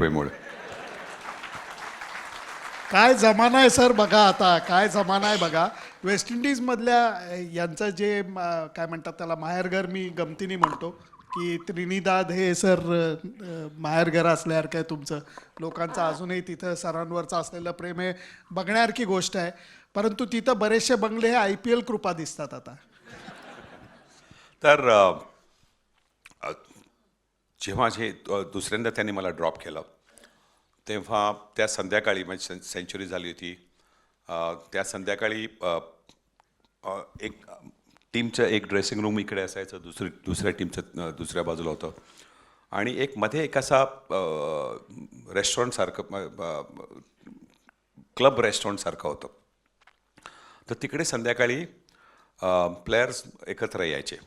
कृपेमुळे. काय जमाना आहे सर बघा, आता काय जमाना आहे बघा. वेस्ट इंडिजमधल्या यांचं जे काय म्हणतात त्याला माहेरघर, मी गमतीने म्हणतो की त्रिनिदाद हे सर माहेरघर असल्यासारखं आहे तुमचं. लोकांचं अजूनही तिथं सरांवरचं असलेलं प्रेम हे बघण्यासारखी गोष्ट आहे. परंतु तिथं बरेचसे बंगले हे IPL कृपा दिसतात आता. तर जेव्हा दुसऱ्यांदा त्यांनी मला ड्रॉप केलं तेव्हा त्या संध्याकाळी माझी सेंचुरी झाली होती. त्या संध्याकाळी एक टीमचं एक ड्रेसिंग रूम इकडे असायचं, दुसऱ्या टीमचं दुसऱ्या बाजूला होतं आणि एक मध्ये एक असा रेस्टॉरंटसारखं क्लब रेस्टॉरंटसारखं होतं. तर तिकडे संध्याकाळी प्लेयर्स एकत्र यायचे.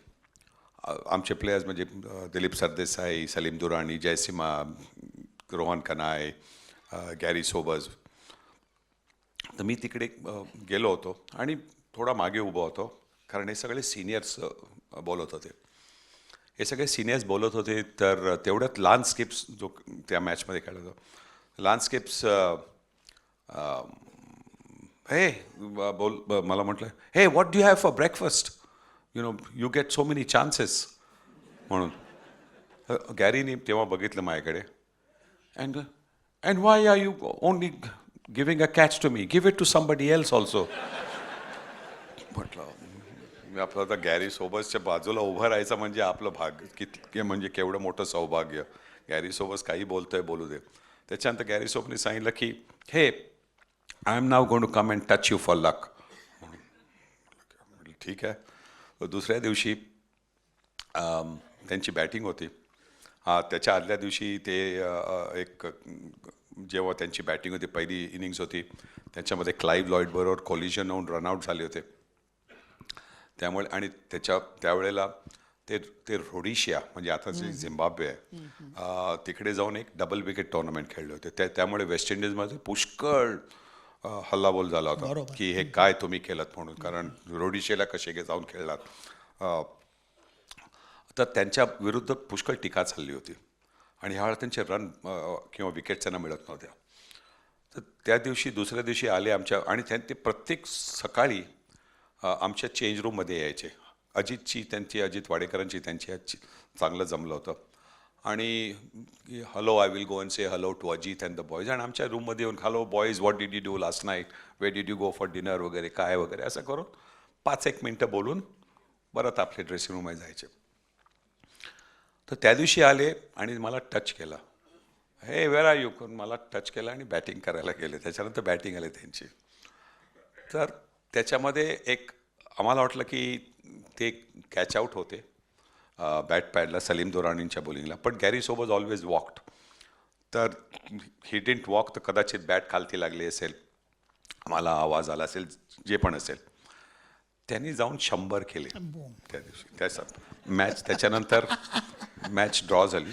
आमचे प्लेयर्स म्हणजे दिलीप सरदेसाई, सलीम दुराणी, जयसिम्हा, रोहन कनाय, गॅरी सोबर्स. तर मी तिकडे गेलो होतो आणि थोडा मागे उभा होतो, कारण हे सगळे सिनियर्स बोलत होते. हे सगळे सिनियर्स बोलत होते. तर तेवढ्यात लँडस्केप्स जो त्या मॅचमध्ये खेळला होता, लँडस्केप्स हे मला म्हटलं, hey what do have for breakfast, you get so many chances म्हणून. गॅरीने तेव्हा बघितलं माझ्याकडे, and why are you only giving a catch to me, give it to somebody else also. म्हटलं मी आपलं आता गॅरी सोबतच्या बाजूला उभं राहायचं म्हणजे आपलं भाग्य किती, म्हणजे केवढं मोठं सौभाग्य. गॅरी सोबत काही बोलतोय बोलू दे. त्याच्यानंतर गॅरी सोबतने सांगितलं की हे I am now going to come and touch you for luck. ठीक आहे. दुसऱ्या दिवशी त्यांची बॅटिंग होती. त्याच्या आदल्या दिवशी ते एक जेव्हा त्यांची बॅटिंग होती, पहिली इनिंग्स होती, त्याच्यामध्ये क्लाइव्ह लॉईड बरोबर कोलिजन होऊन रनआउट झाले होते. त्यामुळे आणि त्यावेळेला ते रोडिशिया म्हणजे आता जे झिम्बाब्वे आहे तिकडे जाऊन एक डबल विकेट टुर्नामेंट खेळले होते. त्यामुळे वेस्ट इंडिजमध्ये पुष्कळ हल्लाबोल झाला होता की हे काय तुम्ही केलं म्हणून, कारण रोडिशियाला कसे जाऊन खेळलात. तर त्यांच्या विरुद्ध पुष्कळ टीका चालली होती आणि ह्यावेळेला त्यांचे रन किंवा विकेट्स त्यांना मिळत नव्हत्या. तर त्या दिवशी दुसऱ्या दिवशी आले आमच्या, आणि ते प्रत्येक सकाळी आमच्या चेंज रूममध्ये यायचे. अजित वाडेकरांची त्यांची चांगलं जमलं होतं. आणि hello, I will go and say hello to Ajit and the boys. आणि आमच्या रूममध्ये येऊन, hello boys, what did you do last night, where did you go for dinner वगैरे, काय वगैरे असं करून 5-1 मिनटं बोलून परत आपले ड्रेसिंग रूममध्ये जायचे. तर त्या दिवशी आले आणि मला टच केला, हे वेर आर यू करून मला टच केलं आणि बॅटिंग करायला गेले. त्याच्यानंतर बॅटिंग आले त्यांची. तर त्याच्यामध्ये एक आम्हाला वाटलं की ते कॅच आऊट होते बॅट पॅडला सलीम दुराणींच्या बॉलिंगला, पण गॅरी सोबत ऑलवेज वॉक्ड. तर ही डिंट वॉक, तर कदाचित बॅट खालती लागली असेल, मला आवाज आला असेल, जे पण असेल. त्यांनी जाऊन 100 केले त्या दिवशी. त्याच्यानंतर मॅच ड्रॉ झाली.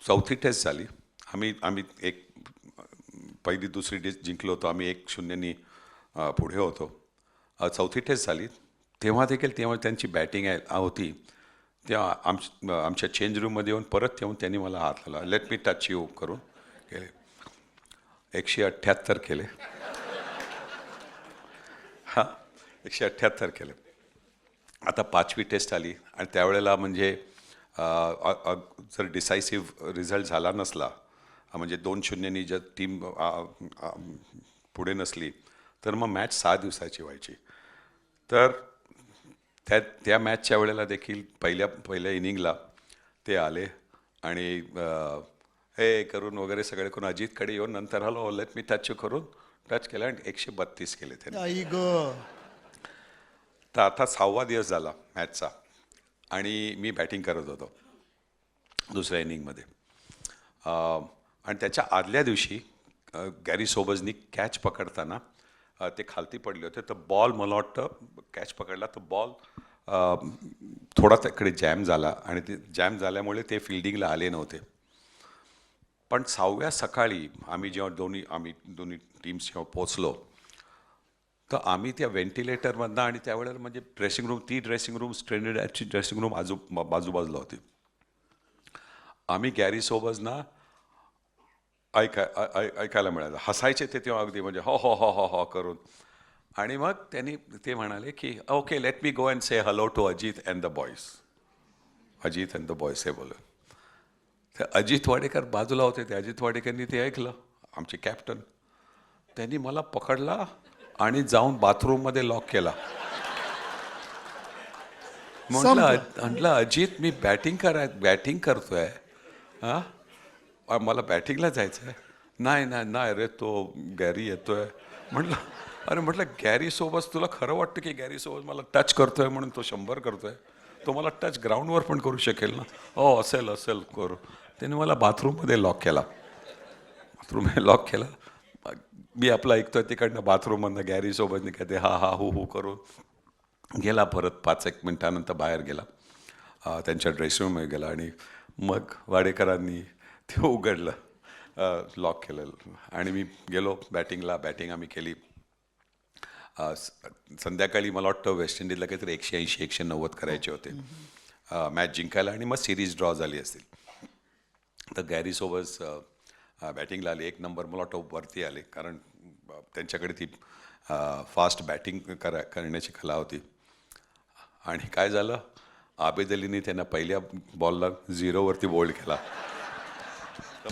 चौथी टेस्ट झाली. आम्ही एक पहिली दुसरी टेस्ट जिंकलो होतो. आम्ही 1-0 पुढे होतो. चौथी टेस्ट झाली. तेव्हा त्यांची बॅटिंग होती. तेव्हा आमच्या चेंज रूममध्ये येऊन परत येऊन त्यांनी मला हात लावला, लेट मी टच यू करून केले. 178 केले. 178 केले. आता 5वी टेस्ट आली आणि त्यावेळेला म्हणजे जर डिसायसिव्ह रिझल्ट झाला नसला, म्हणजे 2-0 जर टीम पुढे नसली, तर मग मॅच 6 दिवसाची व्हायची. तर त्या मॅचच्या वेळेला देखील पहिल्या इनिंगला ते आले आणि हे करून वगैरे सगळे करून अजितकडे येऊन नंतर hello let me touch you करून टच केलं आणि 132 केले त्यांनी. तर आता 6वा दिवस झाला मॅचचा आणि मी बॅटिंग करत होतो दुसऱ्या इनिंगमध्ये. आणि त्याच्या आदल्या दिवशी गॅरी सोबर्सनी कॅच पकडताना ते खालती पडले होते. तर बॉल मला वाटतं कॅच पकडला, तर बॉल थोडा त्याकडे जॅम झाला आणि ते जॅम झाल्यामुळे ते फिल्डिंगला आले नव्हते. पण 6व्या सकाळी आम्ही दोन्ही टीम्स जेव्हा पोचलो, तर आम्ही त्या व्हेंटिलेटरमधनं, आणि त्यावेळेला म्हणजे ड्रेसिंग रूम स्ट्रेंडेडची ड्रेसिंग रूम बाजूबाजूला होती. आम्ही गॅरीसोबत ना ऐकायला मिळालं. हसायचे ते तेव्हा अगदी म्हणजे हो हो हो हो हो करून. आणि मग त्यांनी ते म्हणाले की okay let me go and say hello to Ajit and the boys. Ajit and the boys हे बोलून. ते अजित वाडेकर बाजूला होते. ते अजित वाडेकरनी ते ऐकलं, आमचे कॅप्टन. त्यांनी मला पकडला आणि जाऊन बाथरूममध्ये लॉक केला. संपलं. म्हटलं अजित मी बॅटिंग करतोय हां, मला बॅटिंगला जायचं आहे. नाही नाही नाही रे तो गॅरी येतोय. म्हटलं गॅरीसोबत तुला खरं वाटतं की गॅरीसोबत मला टच करतोय म्हणून तो 100 करतोय. तो मला टच ग्राउंडवर पण करू शकेल ना. हो असेल असेल करू. त्याने मला बाथरूममध्ये लॉक केला. बाथरूममध्ये लॉक केला. मी आपलं ऐकतोय तिकडनं बाथरूममधनं गॅरीसोबत निघते हा हा हू हू करून गेला. परत 5-1 मिनिटानंतर बाहेर गेला. त्यांच्या ड्रेसरूममध्ये गेला आणि मग वाडेकरांनी ते उघडलं, लॉक केलं आणि मी गेलो बॅटिंगला. बॅटिंग आम्ही केली. संध्याकाळी मला वाटतं वेस्ट इंडिजला काहीतरी 180-190 करायचे होते मॅच जिंकायला आणि मग सिरीज ड्रॉ झाली असतील. तर गॅरीसोबत बॅटिंगला आली. 1 नंबर मला वाटतं वरती आले कारण त्यांच्याकडे ती फास्ट बॅटिंग करण्याची कला होती. आणि काय झालं, आबिद अलीने त्यांना पहिल्या बॉलला 0वरती बोल्ड केला.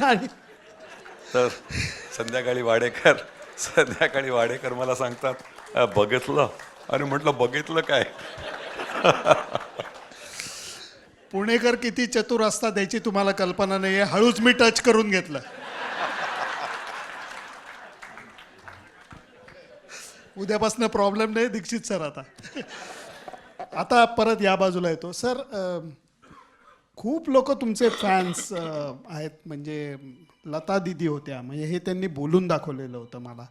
आणि तर संध्याकाळी वाडेकर मला सांगतात बघितलं. अरे म्हटलं बघितलं काय. पुणेकर किती चतुर असतात याची तुम्हाला कल्पना नाही आहे. हळूच मी टच करून घेतलं. उद्यापासून प्रॉब्लेम नाही दीक्षित सर. आता परत या बाजूला येतो सर. खूप लोक तुमचे फॅन्स आहेत. म्हणजे लता दीदी होत्या, म्हणजे हे त्यांनी बोलून दाखवलेलं होतं मला.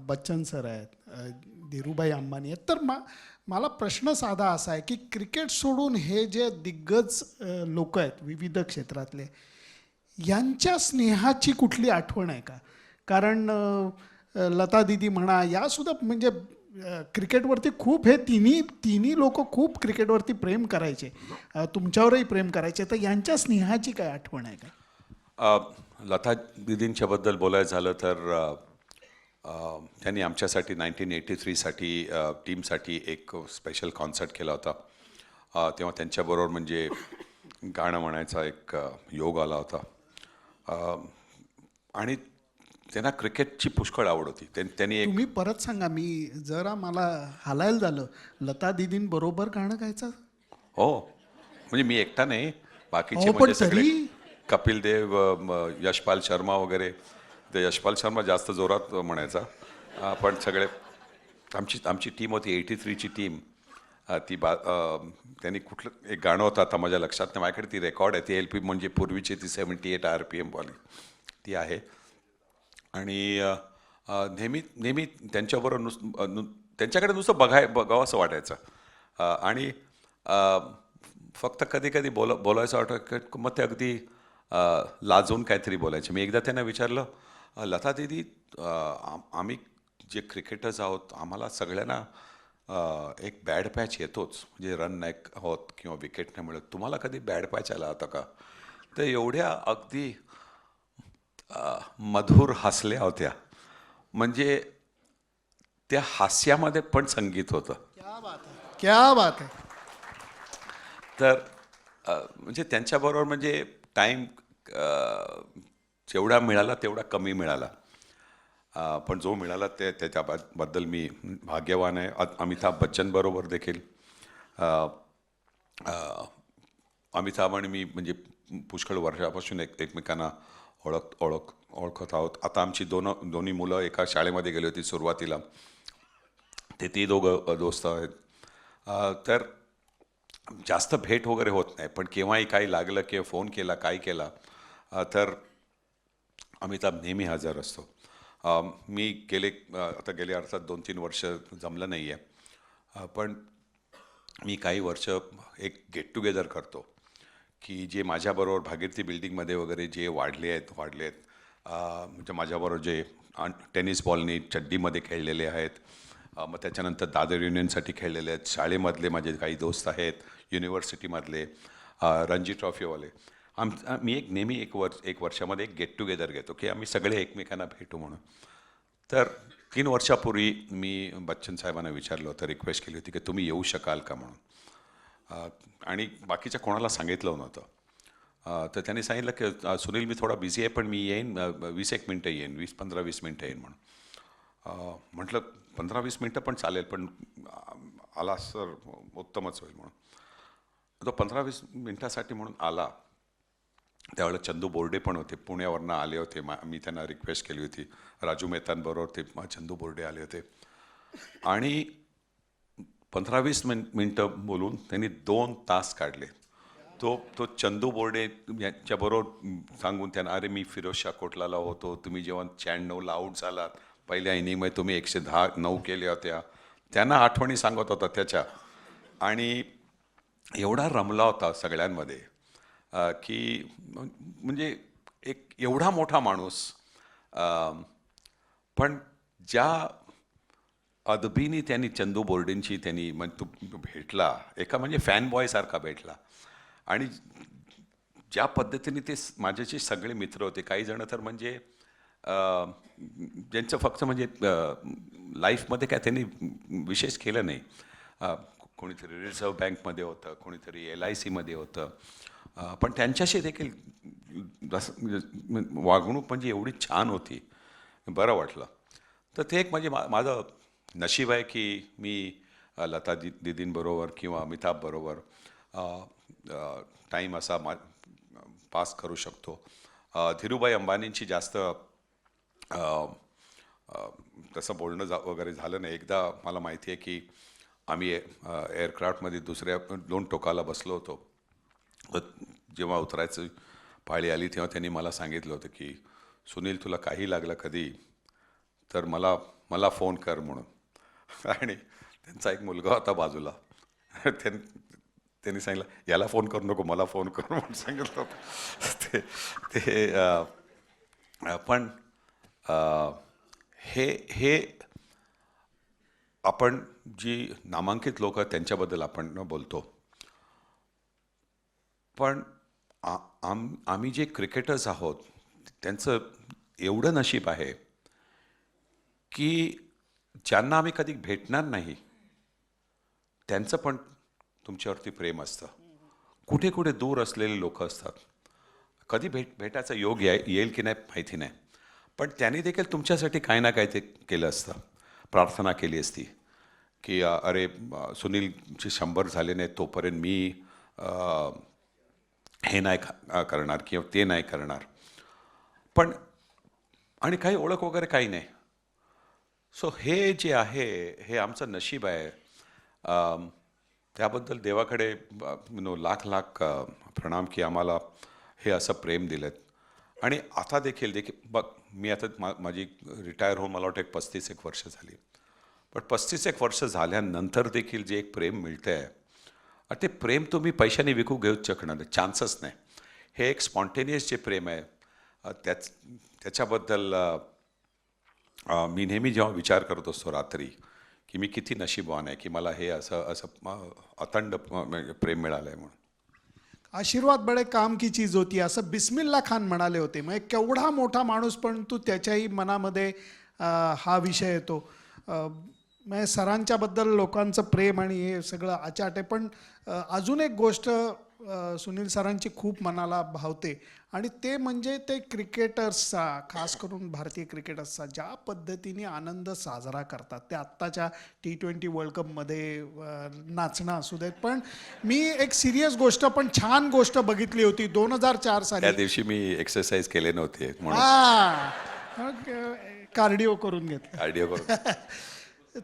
बच्चन सर आहेत, धीरूभाई अंबानी आहेत. तर मला प्रश्न साधा असा आहे की क्रिकेट सोडून हे जे दिग्गज लोक आहेत विविध क्षेत्रातले, यांच्या स्नेहाची कुठली आठवण आहे का? कारण लता दीदी म्हणा यासुद्धा म्हणजे क्रिकेटवरती खूप हे तिन्ही लोक खूप क्रिकेटवरती प्रेम करायचे, तुमच्यावरही प्रेम करायचे. तर यांच्या स्नेहाची काय आठवण आहे का? लता दीदींच्याबद्दल बोलायचं झालं तर त्यांनी आमच्यासाठी 1983साठी टीमसाठी एक स्पेशल कॉन्सर्ट केला होता. तेव्हा त्यांच्याबरोबर म्हणजे गाणं म्हणायचा एक योग आला होता. आणि त्यांना क्रिकेटची पुष्कळ आवड होती. त्यांनी एक तुम्ही परत सांगा, मी जरा मला हालायला झालं. लता दीदींबरोबर गाणं गायचं? हो म्हणजे मी एकटा नाही, बाकीचे हो, पण म्हणजे सगळे तरी कपिल देव, यशपाल शर्मा वगैरे. ते यशपाल शर्मा जास्त जोरात म्हणायचा. पण सगळे आमची टीम होती 83ची टीम. ती त्यांनी कुठलं एक गाणं होतं आता माझ्या लक्षात नाही. माझ्याकडे ती रेकॉर्ड आहे. ती LP म्हणजे पूर्वीची ती 78 RPM वाली ती आहे. आणि नेहमी त्यांच्याबरोबर त्यांच्याकडे नुसतं बघावं असं वाटायचं. आणि फक्त कधी कधी बोलायचं वाटतं की मग ते अगदी लाजून काहीतरी बोलायचे. मी एकदा त्यांना विचारलं, लता दीदी आम्ही जे क्रिकेटर्स आहोत आम्हाला सगळ्यांना एक बॅड पॅच येतोच, म्हणजे रन नाही होत किंवा विकेट नाही मिळत. तुम्हाला कधी बॅड पॅच आला होता का? तर एवढ्या अगदी मधुर हसल्या होत्या. म्हणजे त्या हास्यामध्ये पण संगीत होतं. क्या बात है, क्या बात है. तर म्हणजे त्यांच्याबरोबर म्हणजे टाईम जेवढा मिळाला तेवढा कमी मिळाला. पण जो मिळाला त्याच्याबद्दल मी भाग्यवान आहे. अमिताभ बच्चन बरोबर देखील अमिताभ आणि मी म्हणजे पुष्कळ वर्षापासून एकमेकांना ओळखत आहोत. आता आमची दोन्ही मुलं एका शाळेमध्ये गेली होती सुरुवातीला. ती दोघं दोस्त आहेत. तर जास्त भेट वगैरे होत नाही, पण केव्हाही काही लागलं किंवा फोन केला काय केला तर अमिताभ नेहमी हजर असतो. मी गेले अर्थात 2-3 वर्ष जमलं नाही आहे, पण मी काही वर्ष एक गेट टुगेदर करतो की जे माझ्याबरोबर भागीरथी बिल्डिंगमध्ये वगैरे जे वाढले आहेत म्हणजे माझ्याबरोबर जे टेनिस बॉलनी चड्डीमध्ये खेळलेले आहेत, मग त्याच्यानंतर दादर युनियनसाठी खेळलेले आहेत, शाळेमधले माझे काही दोस्त आहेत, युनिव्हर्सिटीमधले, रणजी ट्रॉफीवाले. मी नेहमी एक वर्षामध्ये एक गेट टुगेदर घेतो की आम्ही सगळे एकमेकांना भेटू म्हणून. तर 3 वर्षापूर्वी मी बच्चन साहेबांना विचारलं होतं, रिक्वेस्ट केली होती की तुम्ही येऊ शकाल का म्हणून. आणि बाकीच्या कोणाला सांगितलं नव्हतं. तर त्यांनी सांगितलं की सुनील मी थोडा बिझी आहे पण मी येईन 20-1 मिनटं येईन, 15-20 मिनटं येईन म्हणून. म्हटलं 15-20 मिनटं पण चालेल पण आला सर उत्तमच होईल म्हणून. तो 15-20 मिनटासाठी म्हणून आला. त्यावेळेला चंदू बोर्डे पण होते, पुण्यावरनं आले होते. मी त्यांना रिक्वेस्ट केली होती. राजू मेहतांबरोबर ते चंदू बोर्डे आले होते आणि 15-20 मिनटं बोलून त्यांनी 2 तास काढले. तो चंदू बोर्डे यांच्याबरोबर सांगून त्यांना, अरे मी फिरोज शाह कोटलाला होतो, तुम्ही जेव्हा 96ला आऊट झालात पहिल्या इनिंगमध्ये तुम्ही 110 केल्या होत्या, त्यांना आठवणी सांगत होता त्याच्या. आणि एवढा रमला होता सगळ्यांमध्ये की म्हणजे एक एवढा मोठा माणूस, पण ज्या अदबीने त्यांनी चंदू बोर्डेंची त्यांनी म्हणजे तो भेटला, एका म्हणजे फॅन बॉयसारखा भेटला. आणि ज्या पद्धतीने ते माझ्याचे सगळे मित्र होते, काही जण तर म्हणजे ज्यांचं फक्त म्हणजे लाईफमध्ये काय त्यांनी विशेष केलं नाही. कोणीतरी रिझर्व्ह बँकमध्ये होतं, कोणीतरी LICमध्ये होतं, पण त्यांच्याशी देखील वागणूक म्हणजे एवढी छान होती, बरं वाटलं. तर ते एक म्हणजे माझं नशीब आहे की मी लता दीदींबरोबर किंवा अमिताभबरोबर टाईम असा पास करू शकतो. धीरूभाई अंबानींची जास्त तसं बोलणं वगैरे झालं नाही. एकदा मला माहिती आहे की आम्ही एअरक्राफ्टमध्ये दुसऱ्या 2 टोकाला बसलो होतो. जेव्हा उतरायची पाळी आली तेव्हा त्यांनी मला सांगितलं होतं की सुनील तुला काही लागलं कधी तर मला फोन कर म्हणून. आणि त्यांचा एक मुलगा होता बाजूला, त्यांनी सांगितलं याला फोन करू नको, मला फोन करू म्हणून सांगितलं होतं. पण हे आपण जी नामांकित लोक आहेत त्यांच्याबद्दल आपण बोलतो, पण आम्ही जे क्रिकेटर्स आहोत त्यांचं एवढं नशीब आहे की ज्यांना आम्ही कधी भेटणार नाही त्यांचं पण तुमच्यावरती प्रेम असतं. कुठे कुठे दूर असलेले लोक असतात, कधी भेटायचा योग येईल की नाही माहिती नाही, पण त्यांनी देखील तुमच्यासाठी काही ना काही ते केलं असतं. प्रार्थना केली असती की अरे सुनीलचे 100 झाले नाही तोपर्यंत मी हे नाही करणार किंवा ते नाही करणार. पण आणि काही ओळख वगैरे काही नाही. सो हे जे आहे हे आमचं नशीब आहे. त्याबद्दल देवाकडे लाख प्रणाम की आम्हाला हे असं प्रेम दिलं. आणि आता देखील बघ मी आता माझी रिटायर होऊन मला वाटतं 35 वर्ष झाली, पण 35 वर्ष झाल्यानंतर देखील जे एक प्रेम मिळतं आहे ते प्रेम तुम्ही पैशाने विकू घेऊच शकणार नाही, चान्सच नाही. हे एक स्पॉन्टेनियस जे प्रेम आहे त्याच्याबद्दल मी नेहमी जेव्हा विचार करत असतो रात्री की मी किती नशीबवान आहे की मला हे असं अतंड प्रेम मिळालं आहे म्हणून. आशीर्वाद बडे काम की चीज होती असं बिस्मिल्ला खान म्हणाले होते. म्हणजे केवढा मोठा माणूस पण तू त्याच्याही मनामध्ये हा विषय येतो. म्हणजे सरांच्या बद्दल लोकांचं प्रेम आणि हे सगळं अचाट आहे. पण अजून एक गोष्ट सुनील सरांची खूप मनाला भावते आणि ते म्हणजे ते क्रिकेटर्सचा, खास करून भारतीय क्रिकेटर्सचा ज्या पद्धतीने आनंद साजरा करतात. ते आत्ताच्या T20 वर्ल्ड कपमध्ये नाचणं असू देत. पण मी एक सिरियस गोष्ट पण छान गोष्ट बघितली होती 2004 साली. त्या दिवशी मी एक्सरसाइज केले नव्हते म्हणून कार्डिओ करून घेतलं. कार्डिओ करून.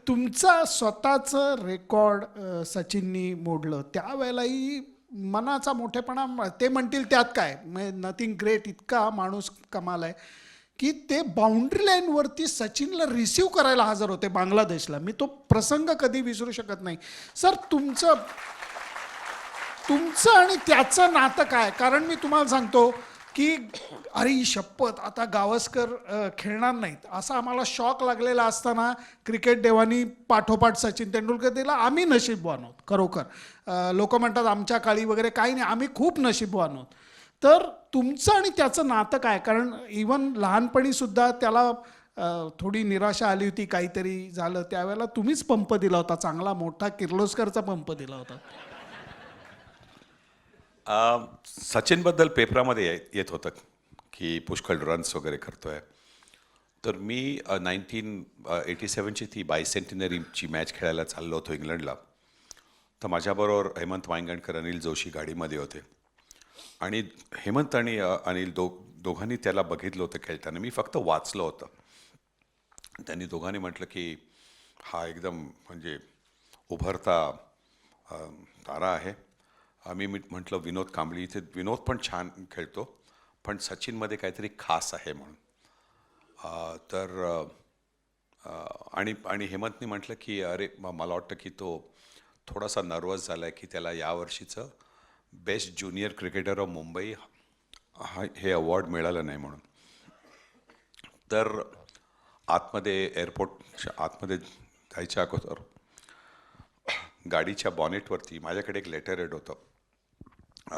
तुमचा स्वतःचं रेकॉर्ड सचिननी मोडलं त्यावेळेलाही मनाचा मोठेपणा. ते म्हणतील त्यात काय, नथिंग ग्रेट, इतका माणूस कमाल आहे की ते बाउंड्री लाईनवरती सचिनला रिसीव्ह करायला हजर होते बांगलादेशला. मी तो प्रसंग कधी विसरू शकत नाही. सर तुमचं आणि त्याचं नातं काय? कारण मी तुम्हाला सांगतो की अरे शपथ आता गावस्कर खेळणार नाहीत असा आम्हाला शॉक लागलेला असताना क्रिकेट देवानी पाठोपाठ सचिन तेंडुलकर दिला. आम्ही नशीबवान आहोत खरोखर. लोक म्हणतात आमच्या काळी वगैरे काही नाही, आम्ही खूप नशीबवान आहोत. तर तुमचं आणि त्याचं नातं काय? कारण इवन लहानपणी सुद्धा त्याला थोडी निराशा आली होती, काहीतरी झालं त्यावेळेला तुम्हीच पंप दिला होता, चांगला मोठा किर्लोस्करचा पंप दिला होता. सचिनबद्दल पेपरामध्ये येत होतं की पुष्कळ रन्स वगैरे करतोय. तर मी 1987ची ती बायसेंटिनरीची मॅच खेळायला चाललो होतो इंग्लंडला. तर माझ्याबरोबर हेमंत वांगणकर, अनिल जोशी गाडीमध्ये होते. आणि हेमंत आणि अनिल दोघांनी त्याला बघितलं होतं खेळताना. मी फक्त वाचलं होतं. त्यांनी दोघांनी म्हटलं की हा एकदम म्हणजे उभरता तारा आहे. मी म्हटलं विनोद कांबळी, इथे विनोद पण छान खेळतो, पण सचिनमध्ये काहीतरी खास आहे म्हणून. आणि हेमंतनी म्हटलं की अरे मला वाटतं की तो थोडासा नर्वस झाला आहे की त्याला यावर्षीचं best junior cricketer of Mumbai हे अवॉर्ड मिळालं नाही म्हणून. तर आतमध्ये एअरपोर्टच्या आतमध्ये जायच्या अगोदर गाडीच्या बॉनेटवरती माझ्याकडे एक लेटर हेड होतं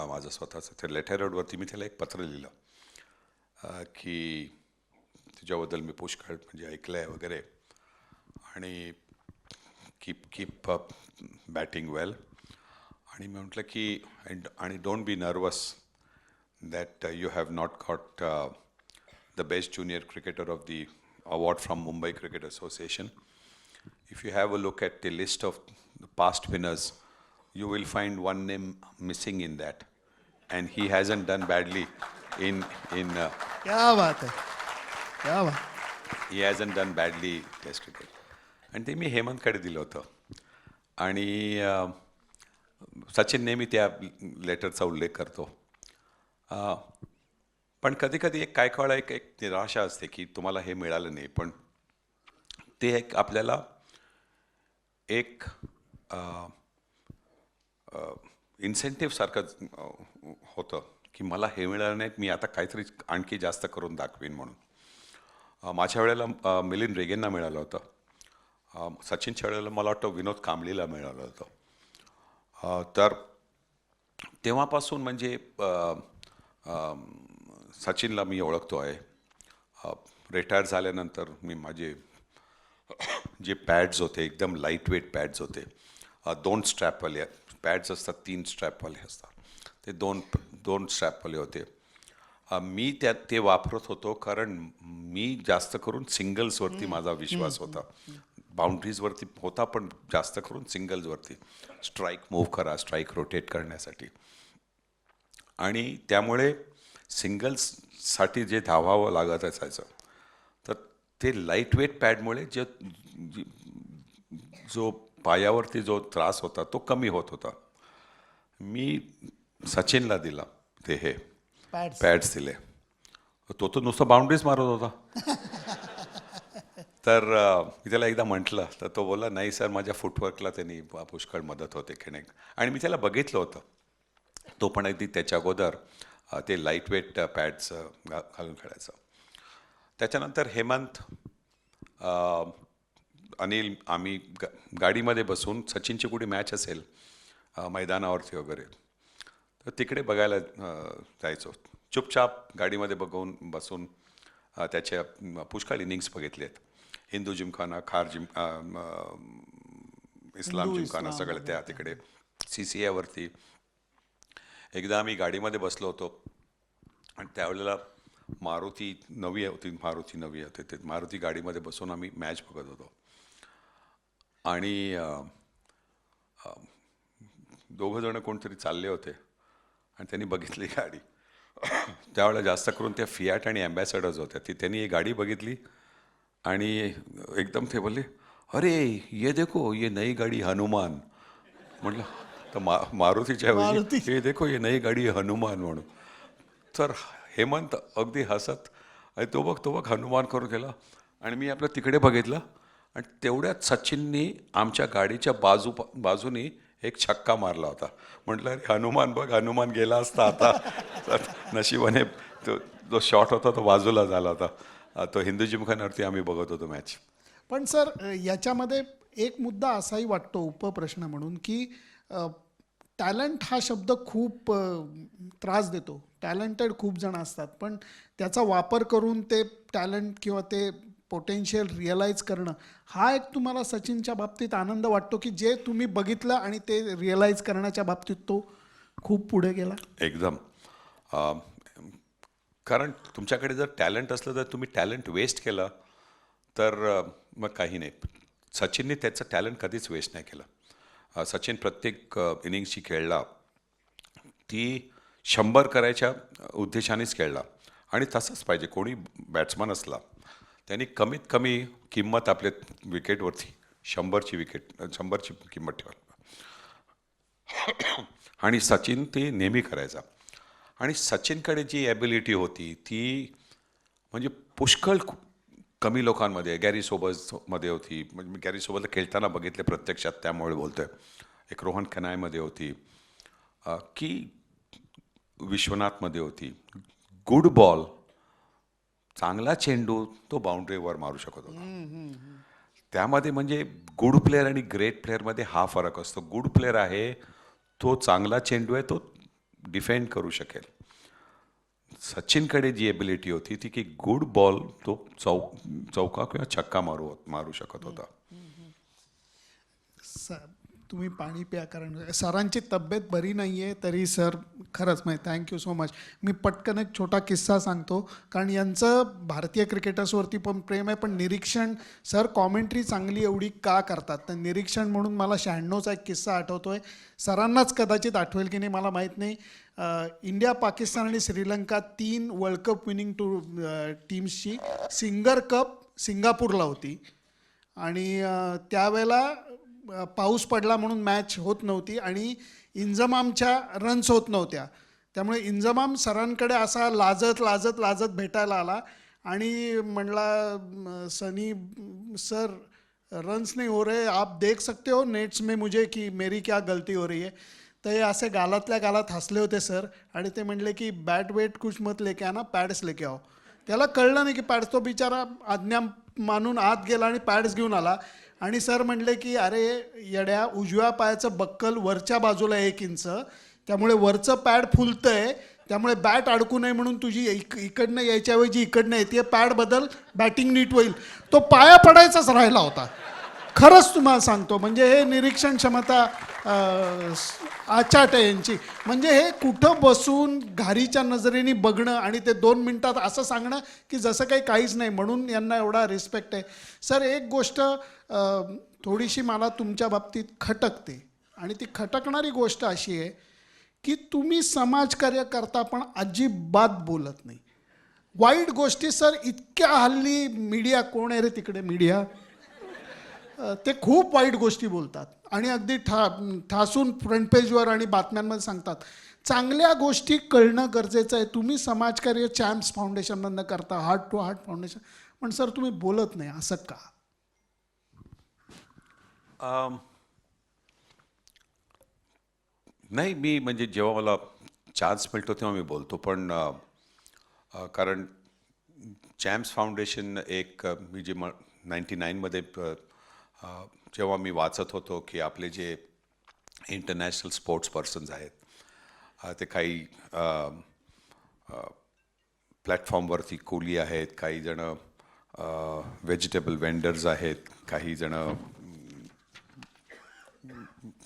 माझं स्वतःचं. त्या लेटर हेडवरती मी त्याला एक पत्र लिहिलं की तुझ्याबद्दल मी पुष्कळ म्हणजे ऐकलं आहे वगैरे, आणि कीप बॅटिंग वेल. आणि मी म्हटलं की आणि don't be nervous that you have not got the best junior cricketer of the award from Mumbai Cricket Association. If you have a look at the list of the past winners, you will find one name missing in that, and he hasn't done badly in क्या बात आहे, क्या बात. he hasn't done badly test cricket. आणि ते मी हेमंतकडे दिलं होतं. आणि सचिन नेहमी त्या लेटरचा उल्लेख करतो. पण कधी कधी एक काय काळ एक निराशा असते की तुम्हाला हे मिळालं नाही, पण ते एक आपल्याला एक इन्सेंटिव्ह सारखं होतं की मला हे मिळालं नाही, मी आता काहीतरी आणखी जास्त करून दाखवीन म्हणून. माझ्या वेळेला मिलिंद रेगेंना मिळालं होतं. सचिनच्या वेळेला मला वाटतं विनोद कांबळीला मिळालं होतं. तर तेव्हापासून म्हणजे सचिनला मी ओळखतो आहे. रिटायर झाल्यानंतर मी माझे जे पॅड्स होते एकदम लाईट वेट पॅड्स होते, 2 स्ट्रॅपवाले पॅड्स असतात, 3 स्ट्रॅपवाले असतात, ते दोन स्ट्रॅपवाले होते. मी ते वापरत होतो कारण मी जास्त करून सिंगल्सवरती माझा विश्वास होता. बाउंड्रीजवरती होता पण जास्त करून सिंगल्सवरती स्ट्राईक मूव्ह करा, स्ट्राईक रोटेट करण्यासाठी. आणि त्यामुळे सिंगल्ससाठी जे धावावं लागत असायचं तर ते लाईट वेट पॅडमुळे जो पायावरती जो त्रास होता तो कमी होत होता. मी सचिनला दिला ते हे पॅड्स दिले. तो नुसतं बाउंड्रीज मारत होता. तर मी त्याला एकदा म्हटलं तर तो बोलला नाही सर, माझ्या फुटवर्कला त्यांनी पुष्कळ मदत होते खेळण्यात. आणि मी त्याला बघितलं होतं, तो पण अगदी त्याच्या अगोदर ते लाईट वेट पॅड्स घालून खेळायचं. त्याच्यानंतर हेमंत, अनिल, आम्ही गाडीमध्ये बसून सचिनची कुठे मॅच असेल मैदानावरती वगैरे तर तिकडे बघायला जायचो. चुपचाप गाडीमध्ये बसून त्याच्या पुष्कळ इनिंग्स बघितले आहेत. हिंदू जिमखाना, इस्लाम जिमखाना सगळं त्या तिकडे CCAवरती. एकदा आम्ही गाडीमध्ये बसलो होतो आणि त्यावेळेला मारुती नवी होते ते मारुती गाडीमध्ये बसून आम्ही मॅच बघत होतो. आणि दोघंजणं कोणतरी चालले होते आणि त्यांनी बघितली गाडी. त्यावेळेला जास्त करून त्या फियाट आणि ॲम्बॅसेडर्स होत्या. त्यांनी ही गाडी बघितली आणि एकदम ते बोलले, अरे ये देखो ये नई गाडी हनुमान. म्हटलं तर मारुतीच्या ऐवजी हे देखो ये नई गाडी हनुमान म्हणून. तर हेमंत अगदी हसत आणि तो बघ हनुमान करून गेला. आणि मी आपलं तिकडे बघितलं आणि तेवढ्यात सचिननी आमच्या गाडीच्या बाजूनी एक छक्का मारला होता. म्हटलं अरे हनुमान बघ, हनुमान गेला असता आता. नशिबाने जो शॉट होता तो बाजूला झाला होता. तो हिंदू जिमखान्यावरती आम्ही बघत होतो मॅच. पण सर याच्यामध्ये एक मुद्दा असाही वाटतो उपप्रश्न म्हणून की टॅलेंट हा शब्द खूप त्रास देतो. टॅलेंटेड खूप जण असतात, पण त्याचा वापर करून ते टॅलेंट किंवा ते पोटेन्शियल रिअलाईज करणं, हा एक तुम्हाला सचिनच्या बाबतीत आनंद वाटतो की जे तुम्ही बघितलं आणि ते रिअलाईज करण्याच्या बाबतीत तो खूप पुढे गेला. एकदम. अ, कारण तुमच्याकडे जर टॅलेंट असलं तर तुम्ही टॅलेंट वेस्ट केलं तर मग काही नाही. सचिनने त्याचं टॅलेंट कधीच वेस्ट नाही केलं. सचिन प्रत्येक इनिंग्सची खेळला ती 100 करायच्या उद्देशानेच खेळला आणि तसंच पाहिजे. कोणी बॅट्समन असला त्यांनी कमीत कमी किंमत आपल्या विकेटवरती 100ची किंमत ठेवायला आणि सचिन ते नेहमी करायचा. आणि सचिनकडे जी ॲबिलिटी होती ती म्हणजे पुष्कळ कमी लोकांमध्ये, गॅरी सोबर्समध्ये होती. म्हणजे मी गॅरी सोबतला खेळताना बघितले प्रत्यक्षात, त्यामुळे बोलतोय. एक रोहन खनायमध्ये होती, की विश्वनाथमध्ये होती. गुड बॉल, चांगला चेंडू तो बाउंड्रीवर मारू शकत होता. त्यामध्ये म्हणजे गुड प्लेअर आणि ग्रेट प्लेअरमध्ये हा फरक असतो. गुड प्लेअर आहे तो चांगला चेंडू आहे तो डिफेंड करू शकेल. सचिनकडे जी एबिलिटी होती ती की गुड बॉल तो चौका किंवा छक्का मारू शकत होता. सर तुम्ही पाणी प्या, कारण सरांची तब्येत बरी नाही आहे तरी सर खरंच म्हणजे थँक्यू सो मच. मी पटकन एक छोटा किस्सा सांगतो, कारण यांचं भारतीय क्रिकेटर्सवरती पण प्रेम आहे, पण निरीक्षण सर कॉमेंट्री चांगली एवढी का करतात, तर निरीक्षण म्हणून मला 96चा एक किस्सा आठवतोय. सरांनाच कदाचित आठवेल की नाही मला माहीत नाही. इंडिया, पाकिस्तान आणि Sri Lanka 3 world cup winning टीम्सची singer cup सिंगापूरला होती आणि त्यावेळेला पाऊस पडला म्हणून मॅच होत नव्हती आणि इंजमामच्या रन्स होत नव्हत्या. त्यामुळे इंजमाम सरांकडे असा लाजत लाजत लाजत भेटायला आला आणि म्हणला, सनी सर रन्स नहीं हो रहे, आप देख सकते हो नेट्स में मुझे कि मेरी क्या गलती हो रही है. तर हे असे गालातल्या गालात हसले होते सर आणि ते म्हणले की बॅट वेट कुछ मत लेके आना, पॅड्स लेके आओ. त्याला कळलं नाही की पॅड्स, तो बिचारा आज्ञा मानून आत गेला आणि पॅड्स घेऊन आला आणि सर म्हणले की अरे येड्या, उजव्या पायाचं बक्कल वरच्या बाजूला 1 इंच, त्यामुळे वरचं पॅड फुलतंय, त्यामुळे बॅट अडकू नये म्हणून तुझी इकडनं यायच्या ऐवजी इकडनं येते, पॅड बदल, बॅटिंग नीट होईल. तो पाया पडायचाच राहिला होता. खरंच तुम्हाला सांगतो, म्हणजे हे निरीक्षण क्षमता आचाट आहे यांची. म्हणजे हे कुठं बसून घारीच्या नजरेने बघणं आणि ते 2 मिनिटात असं सांगणं की जसं काही काहीच नाही, म्हणून यांना एवढा रिस्पेक्ट आहे. सर एक गोष्ट थोडीशी मला तुमच्या बाबतीत खटकते आणि ती खटकणारी गोष्ट अशी आहे की तुम्ही समाजकार्य करता पण अजिबात बोलत नाही. वाईट गोष्टी सर इतक्या हल्ली मीडिया, कोण आहे रे तिकडे मीडिया, ते खूप वाईट गोष्टी बोलतात आणि अगदी ठासून फ्रंट पेजवर आणि बातम्यांमध्ये सांगतात. चांगल्या गोष्टी कळणं गरजेचं आहे. तुम्ही समाजकार्य चॅम्प्स फाउंडेशनमधनं करता, हार्ट टू हार्ट फाउंडेशन, पण सर तुम्ही बोलत नाही, असं का? नाही, मी म्हणजे जेव्हा मला चान्स मिळतो तेव्हा मी बोलतो, पण कारण चॅम्प्स फाउंडेशन एक मी जे 99मध्ये जेव्हा मी वाचत होतो की आपले जे इंटरनॅशनल स्पोर्ट्स पर्सन्स आहेत ते काही प्लॅटफॉर्मवरती कोली आहेत, काही जण व्हेजिटेबल वेंडर्स आहेत, काही जण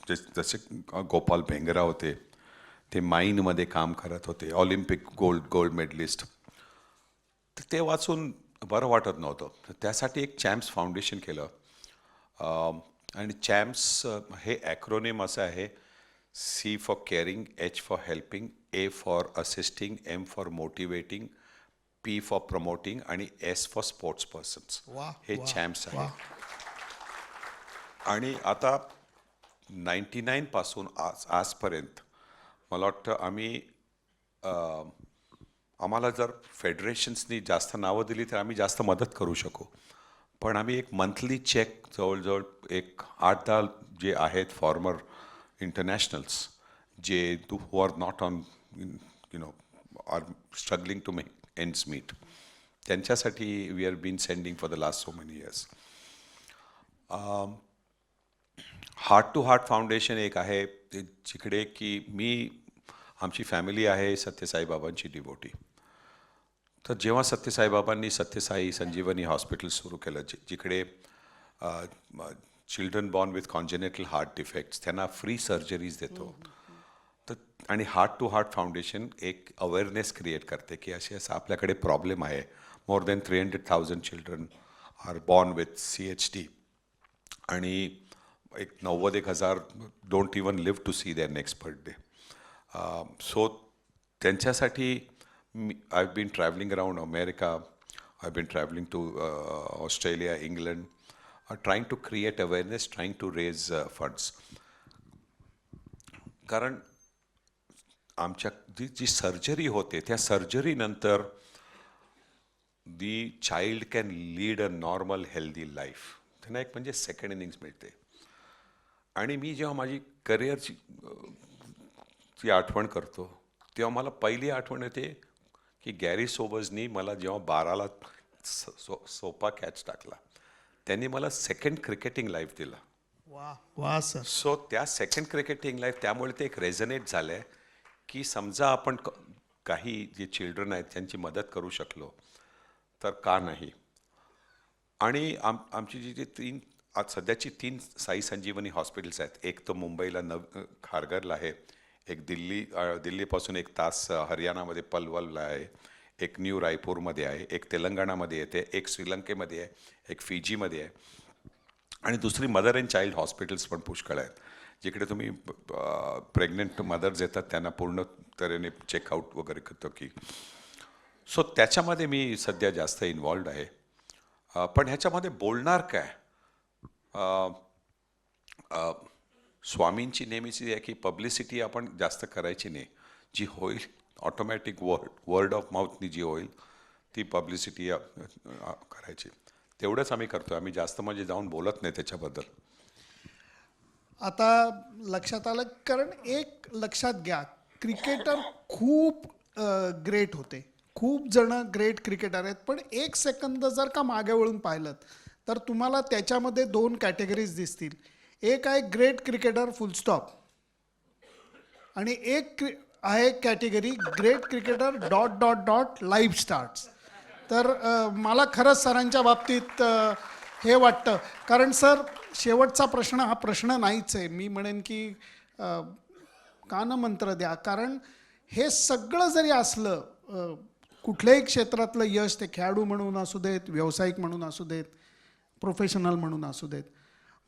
जसे गोपाल भेंगरा होते, ते माईनमध्ये काम करत होते, ऑलिम्पिक गोल्ड मेडलिस्ट. तर ते वाचून बरं वाटत नव्हतं. तर त्यासाठी एक चॅम्प्स फाउंडेशन केलं. आणि चॅम्प्स हे ॲक्रोनेम असं आहे, C for caring, H for helping, A for assisting, M for motivating, P for promoting आणि S फॉर स्पोर्ट्स पर्सन्स. हे चॅम्प्स आहे. आणि आता 99 पासून आजपर्यंत मला वाटतं आम्हाला जर फेडरेशन्सनी जास्त नावं दिली तर आम्ही जास्त मदत करू शकू. पण आम्ही एक मंथली चेक जवळजवळ एक 8-10 जे आहेत फॉर्मर इंटरनॅशनल्स जे who are not on are struggling to make ends meet, त्यांच्यासाठी we are been sending for the last so many years. Heart to Heart Foundation एक आहे जिकडे की मी आमची फॅमिली आहे सत्यसाईबाबांची डिवोटी. तर जेव्हा सत्यसाईबाबांनी सत्यसाई संजीवनी हॉस्पिटल सुरू केलं जिकडे children born with congenital heart defects त्यांना फ्री सर्जरीज देतो. तर आणि हार्ट टू हार्ट फाउंडेशन एक अवेअरनेस क्रिएट करते की असे असं आपल्याकडे प्रॉब्लेम आहे. More than 300,000 children are born with CHD आणि एक 90,000 don't even live to see their next birthday. So त्यांच्यासाठी I been travelling around America, I been travelling to Australia, England, trying to create awareness, trying to raise funds. कारण आमच्या जी surgery होते त्या सर्जरीनंतर the child can lead a normal healthy life. त्यांना एक म्हणजे सेकंड इनिंग्स मिळते. आणि मी जेव्हा माझी करिअरची ची आठवण करतो तेव्हा मला पहिली आठवण येते की गॅरी सोबर्सनी मला जेव्हा 12ला सोपा कॅच टाकला त्यांनी मला सेकंड क्रिकेटिंग लाईफ दिला. वा वा सर. सो त्या सेकंड क्रिकेटिंग लाईफ त्यामुळे ते एक रेझनेट झालं आहे की समजा आपण काही जे चिल्ड्रन आहेत त्यांची मदत करू शकलो तर का नाही. आणि आमची जी तीन आज सध्याची 3 साई संजीवनी हॉस्पिटल्स आहेत. एक तर मुंबईला खारघरला आहे, एक दिल्लीपासून 1 तास हरियाणामध्ये पलवलला आहे, एक न्यू रायपूरमध्ये आहे, एक तेलंगणामध्ये येते, एक श्रीलंकेमध्ये आहे, एक फिजीमध्ये आहे आणि दुसरी मदर अँड चाइल्ड हॉस्पिटल्स पण पुष्कळ आहेत जिकडे तुम्ही प्रेग्नंट मदर्स येतात त्यांना पूर्ण तऱ्हेने चेकआउट वगैरे करतो की. सो त्याच्यामध्ये मी सध्या जास्त इन्वॉल्ड आहे. पण ह्याच्यामध्ये बोलणार काय, स्वामींची नेहमीची आहे की पब्लिसिटी आपण जास्त करायची नाही. जी होईल ऑटोमॅटिक वर्ड ऑफ माउथनी जी होईल ती पब्लिसिटी करायची. तेवढंच आम्ही करतो. आम्ही जास्त म्हणजे जाऊन बोलत नाही त्याच्याबद्दल. आता लक्षात आलं, कारण एक लक्षात घ्या, क्रिकेटर खूप ग्रेट होते, खूप जण ग्रेट क्रिकेटर आहेत, पण 1 सेकंद जर का मागे वळून पाहिलं तर तुम्हाला त्याच्यामध्ये 2 कॅटेगरीज दिसतील. एक आहे ग्रेट क्रिकेटर फुल स्टॉप आणि एक आहे category great cricketer dot dot dot life starts. तर मला खरंच सरांच्या बाबतीत हे वाटतं, कारण सर शेवटचा प्रश्न हा प्रश्न नाहीच आहे. मी म्हणेन की कानमंत्र द्या, कारण हे सगळं जरी असलं, कुठल्याही क्षेत्रातलं यश, ते खेळाडू म्हणून असू देत, व्यावसायिक म्हणून असू देत, प्रोफेशनल म्हणून असू देत,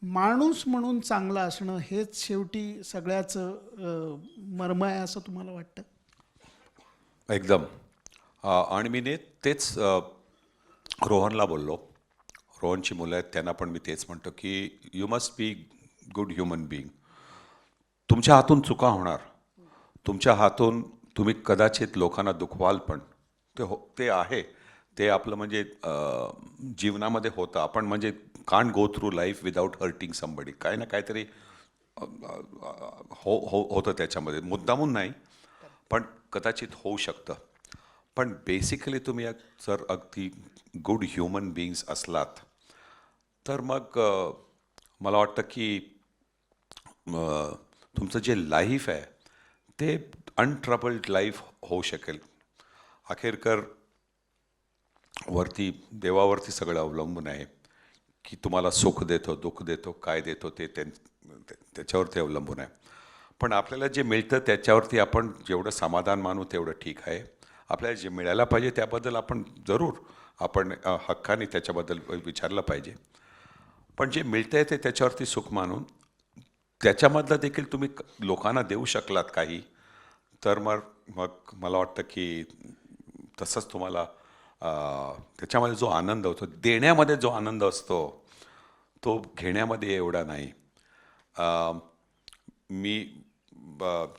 माणूस म्हणून चांगलं असणं हेच शेवटी सगळ्याचं मर्म आहे असं तुम्हाला वाटतं? एकदम. आणि मी तेच रोहनला बोललो. रोहनची मुलं आहेत त्यांना पण मी तेच म्हणतो की you must be good human being. तुमच्या हातून चुका होणार, तुमच्या हातून तुम्ही कदाचित लोकांना दुखवाल पण, ते आहे, ते आपलं म्हणजे जीवनामध्ये होतं. आपण म्हणजे can't go through life without hurting somebody. काही ना काहीतरी होतं त्याच्यामध्ये, मुद्दामून नाही पण कदाचित होऊ शकतं. पण बेसिकली तुम्ही जर अगदी गुड ह्युमन बिईंग्स असलात तर मग मला वाटतं की तुमचं जे लाईफ आहे ते अनट्रबल्ड लाईफ होऊ शकेल. अखेरकर देवावरती सगळं अवलंबून आहे की तुम्हाला सुख देतो, दुःख देतो, काय देतो ते त्याच्यावरती अवलंबून आहे. पण आपल्याला जे मिळतं त्याच्यावरती आपण जेवढं समाधान मानू तेवढं ठीक आहे. आपल्याला जे मिळायला पाहिजे त्याबद्दल आपण जरूर हक्काने त्याच्याबद्दल विचारलं पाहिजे. पण जे मिळतंय ते त्याच्यावरती सुख मानून त्याच्यामधलं देखील तुम्ही लोकांना देऊ शकलात काही, तर मग मला वाटतं की तसंच तुम्हाला त्याच्यामध्ये जो आनंद होतो, देण्यामध्ये जो आनंद असतो तो घेण्यामध्ये एवढा नाही.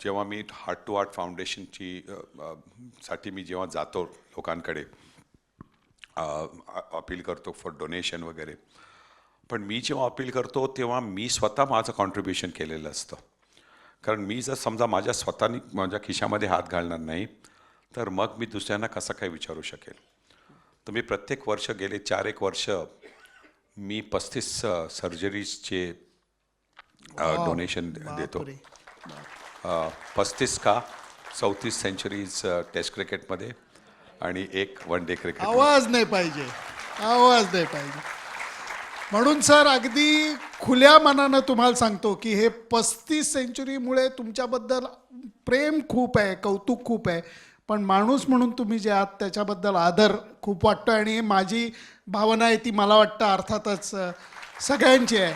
जेव्हा मी हार्ट टू हार्ट फाउंडेशनची साठी मी जेव्हा जातो लोकांकडे, अपील करतो फॉर डोनेशन वगैरे, पण मी जेव्हा अपील करतो तेव्हा मी स्वतः माझं कॉन्ट्रीब्युशन केलेलं असतं. कारण मी जर समजा माझ्या खिशामध्ये हात घालणार नाही तर मग मी दुसऱ्यांना कसं काय विचारू शकेल. तर मी प्रत्येक वर्ष गेले 4-1 वर्ष मी 35 सर्जरीजचे डोनेशन देतो. 35 का? 34 सेंचुरीज टेस्ट क्रिकेटमध्ये आणि 1 वन डे क्रिकेट. आवाज नाही पाहिजे, आवाज नाही पाहिजे. म्हणून सर अगदी खुल्या मनानं तुम्हाला सांगतो की हे 35 सेंचुरीमुळे तुमच्याबद्दल प्रेम खूप आहे, कौतुक खूप आहे, पण माणूस म्हणून तुम्ही जे आहात त्याच्याबद्दल आदर खूप वाटतो आणि माझी भावना आहे ती मला वाटतं अर्थातच सगळ्यांची आहे.